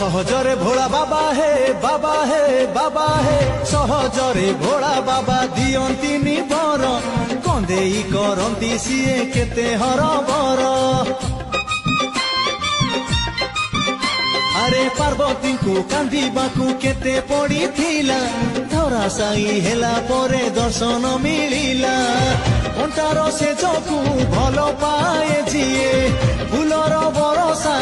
सहजरे भोला बाबा हे बाबा हे बाबा हे सहजरे भोला बाबा दियंतिनी बर कंदेई करंती सिए केते हरबर अरे पार्वती को कांदीबाकू केते पड़ीथिला धराशायी हेला परे दर्शन मिलिला अंटार से जकू भल पाए जिए फूलर बरसा